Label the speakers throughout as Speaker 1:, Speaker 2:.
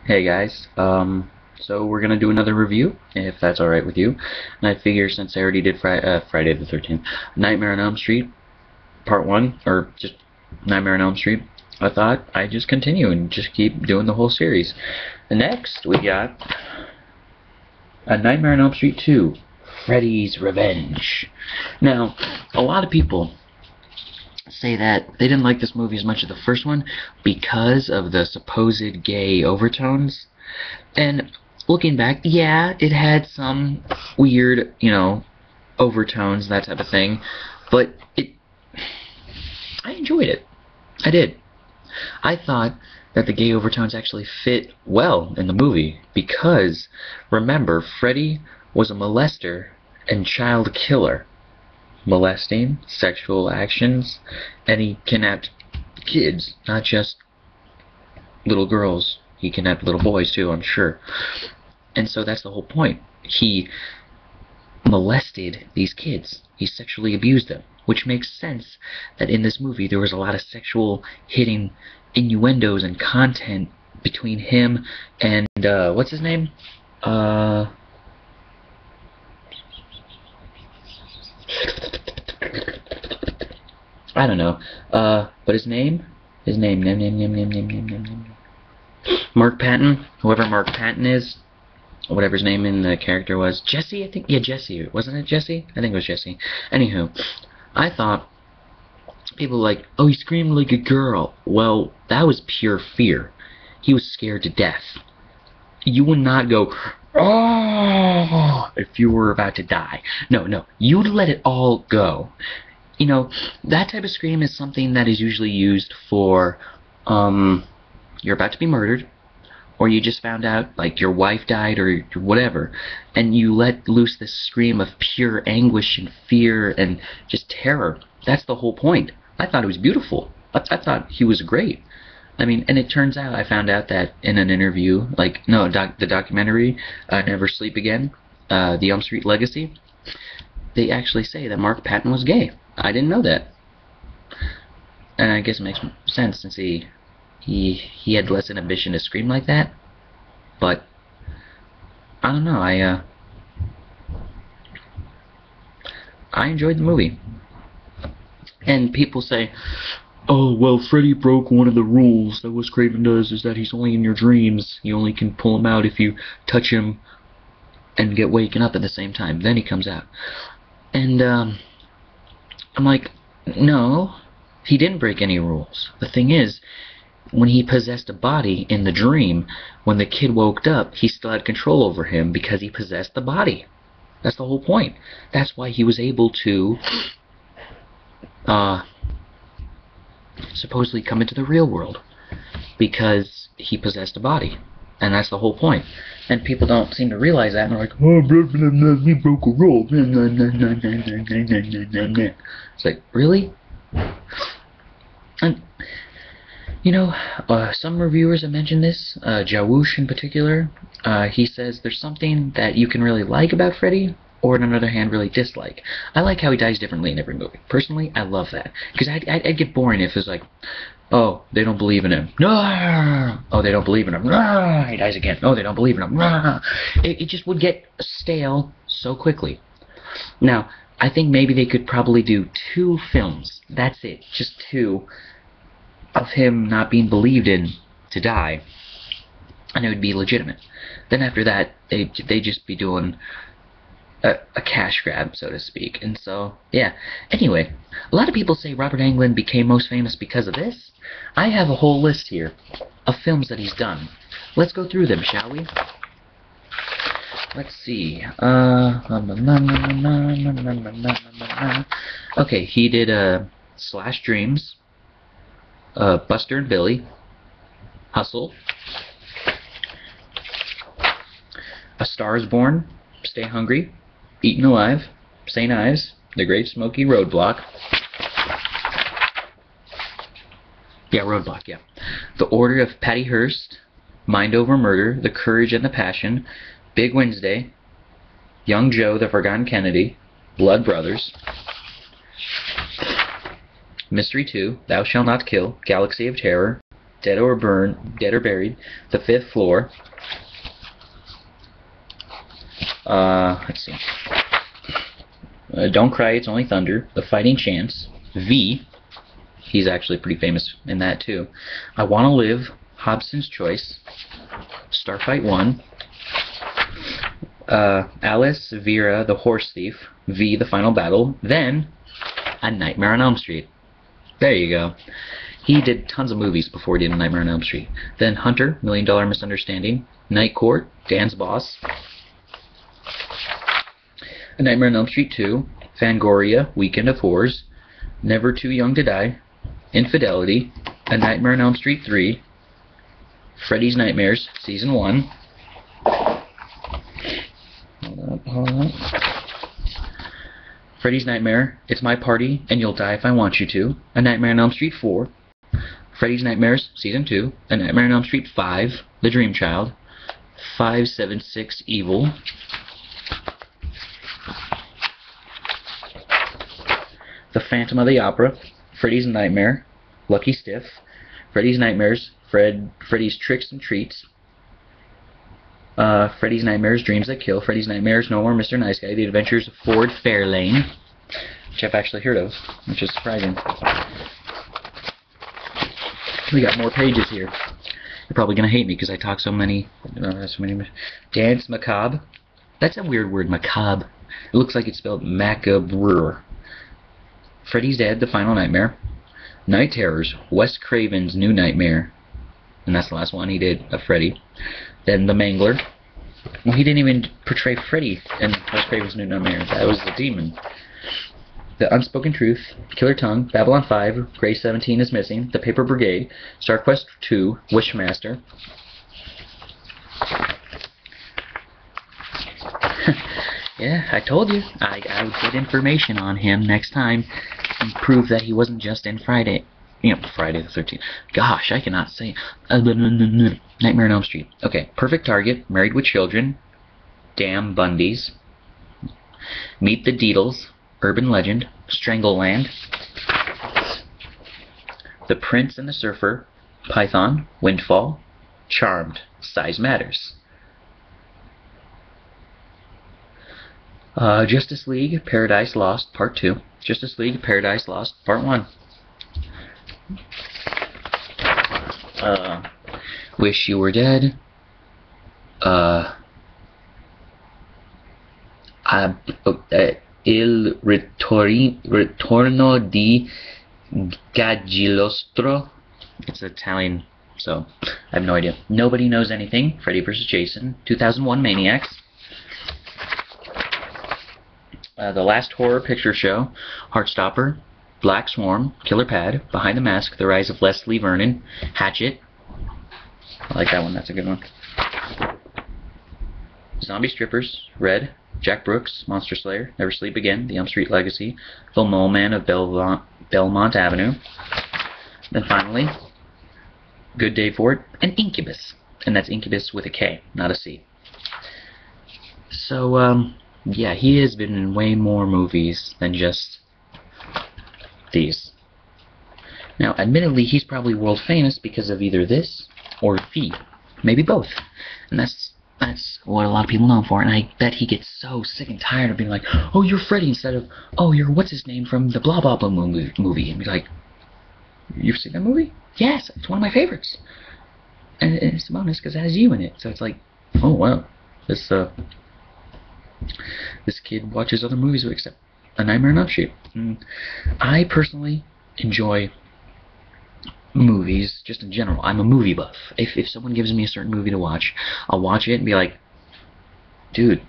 Speaker 1: Hey guys, so we're gonna do another review, if that's alright with you. And I figure since I already did Friday the 13th, Nightmare on Elm Street, Part 1, or just Nightmare on Elm Street, I thought I'd just continue and just keep doing the whole series. And next, we got A Nightmare on Elm Street 2, Freddy's Revenge. Now, a lot of people say that they didn't like this movie as much as the first one because of the supposed gay overtones. And looking back, yeah, it had some weird, overtones, that type of thing. But I enjoyed it. I did. I thought that the gay overtones actually fit well in the movie because, remember, Freddy was a molester and child killer. Molesting, sexual actions, and he kidnapped kids, not just little girls. He kidnapped little boys too, I'm sure. And so that's the whole point. He molested these kids. He sexually abused them, which makes sense that in this movie there was a lot of sexual hitting innuendos and content between him and what's his name? I don't know. But his name, Mark Patton, whoever Mark Patton is, whatever his name in the character was, Jesse, I think, yeah, Jesse, wasn't it Jesse? I think it was Jesse. Anywho, I thought, people were like, oh, he screamed like a girl. Well, that was pure fear. He was scared to death. You would not go, oh, if you were about to die. No, you'd let it all go. That type of scream is something that is usually used for, you're about to be murdered, or you just found out, like, your wife died, or whatever, and you let loose this scream of pure anguish and fear and just terror. That's the whole point. I thought it was beautiful. I thought he was great. I mean, and it turns out, I found out that in an interview, the documentary, Never Sleep Again, The Elm Street Legacy, they actually say that Mark Patton was gay. I didn't know that. And I guess it makes sense since he had less inhibition to scream like that. But I don't know, I enjoyed the movie. And people say, oh, well, Freddy broke one of the rules that Wes Craven does, is that he's only in your dreams. You only can pull him out if you touch him and get waken up at the same time. Then he comes out. And I'm like, no, he didn't break any rules. The thing is, when he possessed a body in the dream, when the kid woke up, he still had control over him because he possessed the body. That's the whole point. That's why he was able to supposedly come into the real world, because he possessed a body. And that's the whole point. And people don't seem to realize that, and they're like, oh, blah, blah, blah, we broke a rule. It's like, really? And, some reviewers have mentioned this, Jawoosh in particular. He says there's something that you can really like about Freddy, or on the other hand, really dislike. I like how he dies differently in every movie. Personally, I love that. Because I'd get boring if it was like, oh, they don't believe in him. No. Oh, they don't believe in him. No. He dies again. Oh, they don't believe in him. No. It just would get stale so quickly. Now, I think maybe they could probably do 2 films. That's it. Just 2 of him not being believed in to die. And it would be legitimate. Then after that, they'd just be doing a cash grab, so to speak. And so, yeah. Anyway, a lot of people say Robert Englund became most famous because of this. I have a whole list here of films that he's done. Let's go through them, shall we? Let's see. Okay, he did Slash Dreams, Buster and Billy, Hustle, A Star is Born, Stay Hungry, Eaten Alive, St. Ives, The Great Smoky Roadblock. Yeah, Roadblock, yeah. The Order of Patty Hearst, Mind Over Murder, The Courage and the Passion, Big Wednesday, Young Joe, The Forgotten Kennedy, Blood Brothers, Mystery 2, Thou Shalt Not Kill, Galaxy of Terror, dead or buried. The fifth floor. Let's see. Don't Cry, It's Only Thunder. The Fighting Chance. V. He's actually pretty famous in that too. I Want to Live. Hobson's Choice. Starfight 1. Alice, Vera, The Horse Thief. V. The Final Battle. Then, A Nightmare on Elm Street. There you go. He did tons of movies before he did A Nightmare on Elm Street. Then Hunter, $1 Million Misunderstanding. Night Court, Dan's Boss. A Nightmare on Elm Street 2. Fangoria, Weekend of Horrors. Never Too Young to Die. Infidelity. A Nightmare on Elm Street 3. Freddy's Nightmares, Season 1. Hold on. Freddy's Nightmare, It's My Party, and You'll Die If I Want You To. A Nightmare on Elm Street 4. Freddy's Nightmares, Season 2. A Nightmare on Elm Street 5. The Dream Child. 576 Evil. The Phantom of the Opera. Freddy's Nightmare. Lucky Stiff. Freddy's Nightmares. Freddy's Tricks and Treats. Freddy's Nightmares, Dreams That Kill. Freddy's Nightmares, No More Mr. Nice Guy. The Adventures of Ford Fairlane, which I've actually heard of, which is surprising. We got more pages here. You're probably gonna hate me because I talk so many. Dance Macabre. That's a weird word, macabre. It looks like it's spelled macabre. Freddy's Dead, The Final Nightmare. Night Terrors, Wes Craven's New Nightmare. And that's the last one he did of Freddy. Then The Mangler. Well, he didn't even portray Freddy in Wes Craven's New Nightmare. That was the demon. The Unspoken Truth, Killer Tongue, Babylon 5, Grey 17 is Missing, The Paper Brigade, Star Quest 2, Wishmaster. Yeah, I told you. I would get information on him next time and prove that he wasn't just in Friday the 13th. Gosh, I cannot say. Nightmare on Elm Street. Okay, Perfect Target, Married with Children, Damn Bundys, Meet the Deedles, Urban Legend, Strangleland, The Prince and the Surfer, Python, Windfall, Charmed, Size Matters. Justice League, Paradise Lost, Part 2. Justice League, Paradise Lost, Part 1. Wish You Were Dead. Il Ritorno di Gagliostro. It's Italian, so I have no idea. Nobody Knows Anything, Freddy vs. Jason. 2001 Maniacs. The Last Horror Picture Show, Heartstopper, Black Swarm, Killer Pad, Behind the Mask, The Rise of Leslie Vernon, Hatchet. I like that one, that's a good one. Zombie Strippers, Red, Jack Brooks, Monster Slayer, Never Sleep Again, The Elm Street Legacy, The Mole Man of Belmont Avenue. Then finally, Good Day for It, and Incubus. And that's Incubus with a K, not a C. So, yeah, he has been in way more movies than just these. Now, admittedly, he's probably world famous because of either this or V. Maybe both. And that's what a lot of people know him for. And I bet he gets so sick and tired of being like, oh, you're Freddy, instead of, oh, you're what's his name from the blah blah blah movie. And be like, you've seen that movie? Yes, it's one of my favorites. And it's a bonus because it has you in it. So it's like, oh, wow. This kid watches other movies except A Nightmare on Elm Street. I personally enjoy movies just in general. I'm a movie buff. If someone gives me a certain movie to watch, I'll watch it and be like, dude,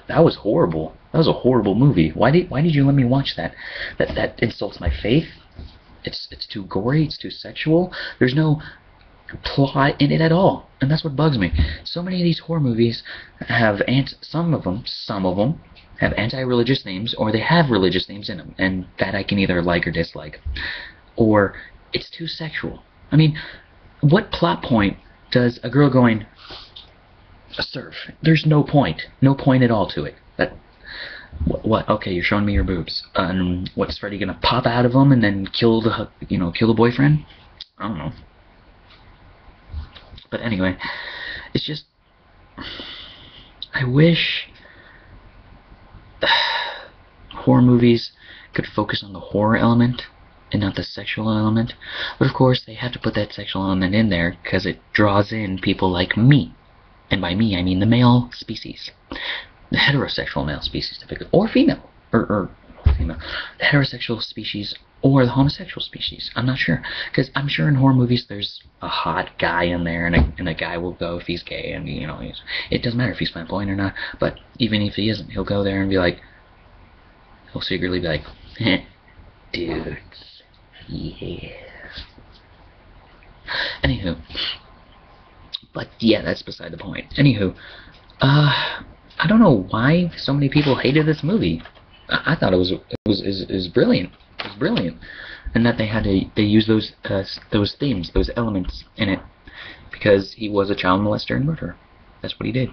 Speaker 1: that was horrible. That was a horrible movie. Why did you let me watch that? That insults my faith. It's too gory. It's too sexual. There's no plot in it at all, and that's what bugs me. So many of these horror movies have some of them have anti-religious themes, or they have religious themes in them, and that I can either like or dislike. Or it's too sexual. I mean, what plot point does a girl going surf? There's no point at all to it. What? Okay, you're showing me your boobs. What's Freddy gonna pop out of them and then kill the boyfriend? I don't know. But anyway, it's just, I wish horror movies could focus on the horror element and not the sexual element. But of course, they have to put that sexual element in there because it draws in people like me. And by me, I mean the male species. The heterosexual male species, typically. Or female. Or female. The heterosexual species or the homosexual species. I'm not sure. Because I'm sure in horror movies there's a hot guy in there, and a guy will go if he's gay, and you know, it doesn't matter if he's flamboyant or not. But even if he isn't, he'll go there and be like, he'll secretly be like, dudes, yeah. Anywho, but yeah, that's beside the point. Anywho, I don't know why so many people hated this movie. I thought it was brilliant. It was brilliant, and that they use those themes, those elements in it, because he was a child molester and murderer. That's what he did,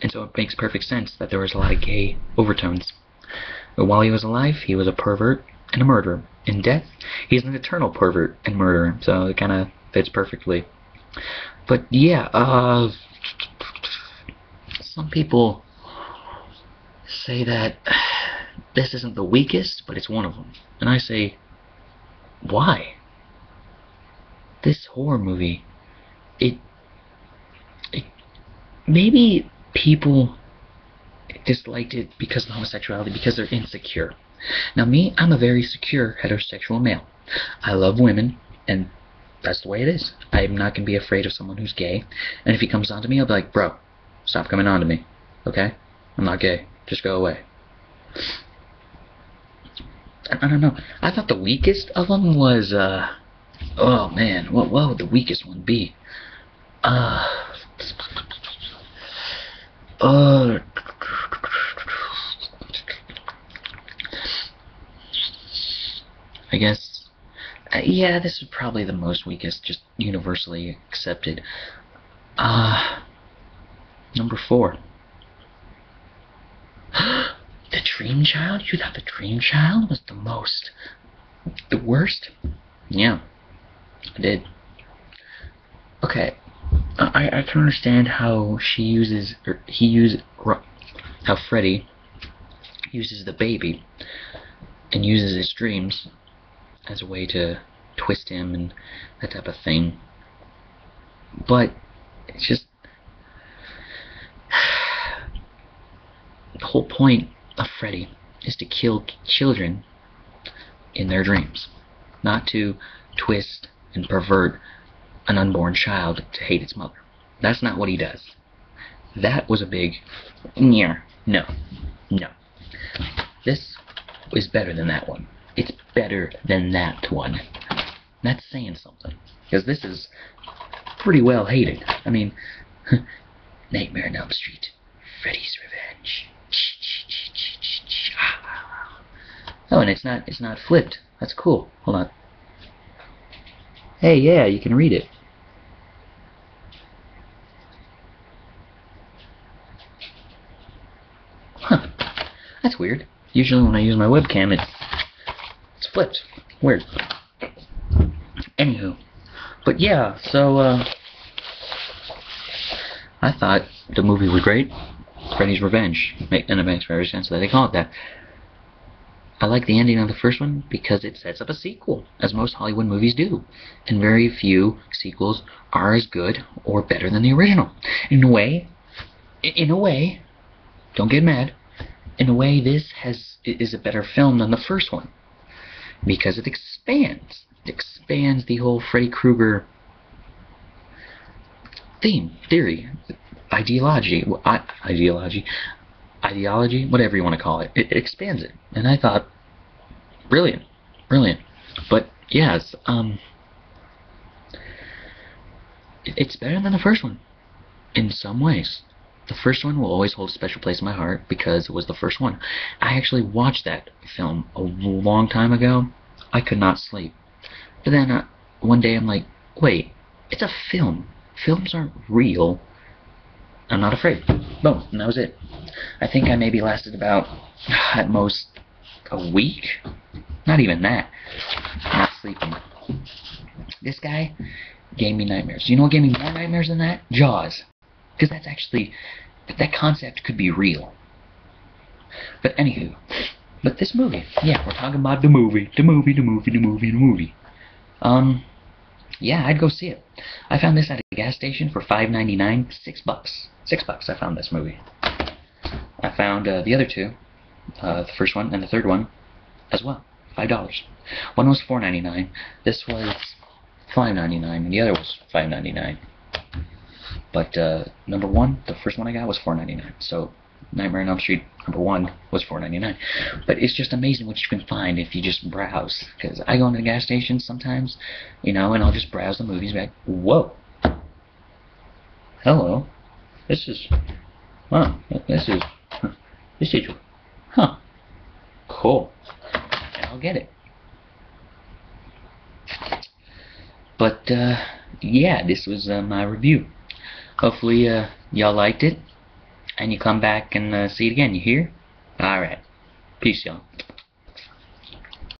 Speaker 1: and so it makes perfect sense that there was a lot of gay overtones. But while he was alive, he was a pervert and a murderer. In death, he's an eternal pervert and murderer. So it kind of fits perfectly. But yeah, some people say that this isn't the weakest, but it's one of them. And I say, why? This horror movie, it maybe people disliked it because of homosexuality, because they're insecure. Now me, I'm a very secure heterosexual male. I love women, and that's the way it is. I'm not going to be afraid of someone who's gay, and if he comes on to me, I'll be like, bro, stop coming on to me, okay? I'm not gay. Just go away. I don't know. I thought the weakest of them was, oh man, what would the weakest one be? I guess, yeah, this is probably the most weakest, just universally accepted. Number 4. The Dream Child? You thought the Dream Child was the worst? Yeah, I did. Okay, I can understand how how Freddy uses the baby and uses his dreams as a way to twist him and that type of thing. But it's just the whole point of Freddy is to kill children in their dreams, not to twist and pervert an unborn child to hate its mother. That's not what he does. That was a big no. This is better than that one. It's better than that one. That's saying something, because this is pretty well hated. I mean, Nightmare on Elm Street, Freddy's Revenge. Oh, and it's not flipped. That's cool. Hold on. Hey, yeah, you can read it. Huh. That's weird. Usually when I use my webcam, it's flipped. Weird. Anywho. But yeah, so, I thought the movie was great. Freddy's Revenge. And it makes very sense that they call it that. I like the ending of the first one because it sets up a sequel, as most Hollywood movies do. And very few sequels are as good or better than the original. In a way, don't get mad, in a way this is a better film than the first one. Because it expands. It expands the whole Freddy Krueger theory, ideology, whatever you want to call it. It expands it, and I thought, brilliant. But yes, it's better than the first one in some ways. The first one will always hold a special place in my heart because it was the first one. I actually watched that film a long time ago. I could not sleep, but then one day I'm like, wait, it's a film. Films aren't real. I'm not afraid. Boom, and that was it. I think I maybe lasted about, at most, a week. Not even that. Not sleeping. This guy, gave me nightmares. You know what gave me more nightmares than that? Jaws. Because that's actually, that concept could be real. But anywho, but this movie, yeah, we're talking about the movie. Yeah, I'd go see it. I found this at a gas station for $5.99, $6. $6 I found this movie. I found the other two, the first one and the third one, as well, $5. One was $4.99, this was $5.99, and the other was $5.99. But number one, the first one I got was $4.99. So Nightmare on Elm Street number one was $4.99. But it's just amazing what you can find if you just browse. Because I go into the gas station sometimes, you know, and I'll just browse the movies. Like, whoa, hello, this is, huh, this is, huh, cool, and I'll get it. But yeah, this was my review. Hopefully y'all liked it, and you come back and see it again, you hear? Alright, peace y'all.